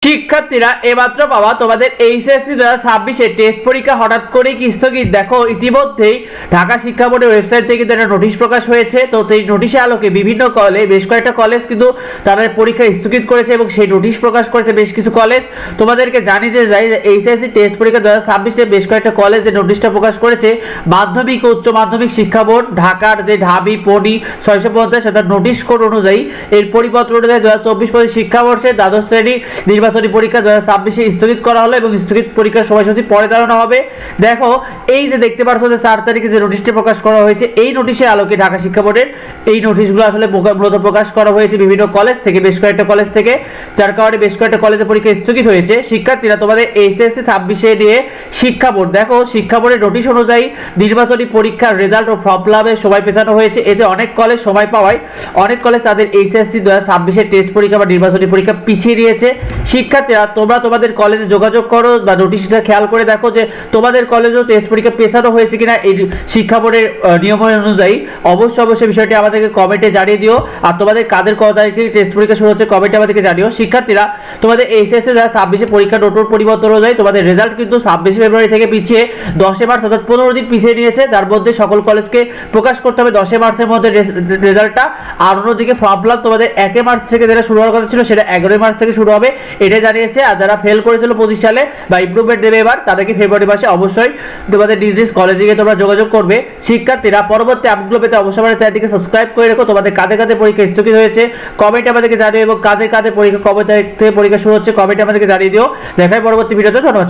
শিক্ষার্থীরা এমাত্র পাওয়া তোমাদের এইচএসসি 2026 এর টেস্ট পরীক্ষা হঠাৎ করেই কি স্থগিত। দেখো ইতিমধ্যেই ঢাকা শিক্ষা বোর্ডের ওয়েবসাইট থেকে একটা নোটিশ প্রকাশ হয়েছে। তো সেই নোটিশের আলোকে বিভিন্ন কলেজ, বেশ কয়েকটা কলেজ কিন্তু তাদের পরীক্ষা স্থগিত করেছে এবং সেই নোটিশ প্রকাশ করেছে বেশ কিছু কলেজ। তোমাদেরকে জানিয়ে যাই যে এইচএসসি টেস্ট পরীক্ষা 2026 এর বেশ কয়েকটা কলেজ যে নোটিশটা প্রকাশ করেছে। মাধ্যমিক ও উচ্চ মাধ্যমিক শিক্ষা বোর্ড ঢাকার যে ঢাবি পডি 650 সেটার নোটিশ কোড অনুযায়ী এর পরিপত্র অনুযায়ী 2024-25 শিক্ষাবর্ষে দ্বাদশ শ্রেণী নির্বাচনী পরীক্ষা 2026 স্থগিত করা হলো এবং স্থগিত পরীক্ষার সময়সূচি পরে জানানো হবে। দেখো এই যে দেখতে পাচ্ছ যে 4 তারিখে যে নোটিশটি প্রকাশ করা হয়েছে, এই নোটিশের আলোকে ঢাকা শিক্ষা বোর্ডের এই নোটিশগুলো আসলে মূলত প্রকাশ করা হয়েছে বিভিন্ন কলেজ থেকে, বেশ কয়েকটা কলেজ থেকে, যার কারণে বেশ কয়েকটা কলেজে পরীক্ষা স্থগিত হয়েছে। শিক্ষার্থীরা তোমাদের এইচএসসি 26 নিয়ে শিক্ষা বোর্ড, দেখো শিক্ষা বোর্ডের নোটিশ অনুযায়ী নির্বাচনী পরীক্ষার রেজাল্ট ও ফর্ম ফিল-আপের সময় পেছানো হয়েছে। এতে অনেক কলেজ সময় পাওয়ায় অনেক কলেজ তাদের এইচএসসি 2026 এর টেস্ট পরীক্ষা বা নির্বাচনী পরীক্ষা পিছিয়ে দিয়েছে। শিক্ষার্থীরা তোমরা তোমাদের কলেজে যোগাযোগ করো বা নোটিশটা খেয়াল করে দেখো যে তোমাদের কলেজেও টেস্ট পরীক্ষা পেছানো হয়েছে কিনা এই শিক্ষা বোর্ডের নিয়ম অনুযায়ী। অবশ্যই বিষয়টি আমাদেরকে কমেন্টে জানিয়ে দিও। আর তোমাদের কাদের কত তারিখ থেকে টেস্ট পরীক্ষা শুরু হচ্ছে কমেন্টে আমাদেরকে জানিও। শিক্ষার্থীরা তোমাদের এইচএসসি 2026 পরীক্ষা নোটের পরিবর্তন অনুযায়ী তোমাদের রেজাল্ট কিন্তু 26 ফেব্রুয়ারি থেকে পিছিয়ে 10 মার্চ অর্থাৎ 15 দিন পিছিয়ে নিয়েছে, যার মধ্যে সকল কলেজকে প্রকাশ করতে হবে 10 মার্চের মধ্যে রেজাল্টটা। আর অন্যদিকে ফর্ম ফিল-আপ তোমাদের 1 মার্চ থেকে যেটা শুরু হওয়ার কথা ছিল সেটা 11 মার্চ থেকে শুরু হবে, এটা জানিয়েছে। আর যারা ফেল করেছিল 25 সালে বা ইমপ্রুভমেন্ট দেবে এবার, তাদেরকে ফেব্রুয়ারি মাসে অবশ্যই তোমাদের নিজ কলেজে গিয়ে তোমরা যোগাযোগ করবে। শিক্ষার্থীরা পরবর্তী আপডেটগুলো পেতে অবশ্যই আমাদের চ্যানেলটিকে সাবস্ক্রাইব করে রেখো। তোমাদের কাদের পরীক্ষা স্থগিত হয়েছে কমেন্টে আমাদেরকে জানিও এবং কাদের পরীক্ষা কবে তারিখ থেকে পরীক্ষা শুরু হচ্ছে কমেন্টে আমাদেরকে জানিয়ে দিও। দেখাই পরবর্তী ভিডিওতে। ধন্যবাদ।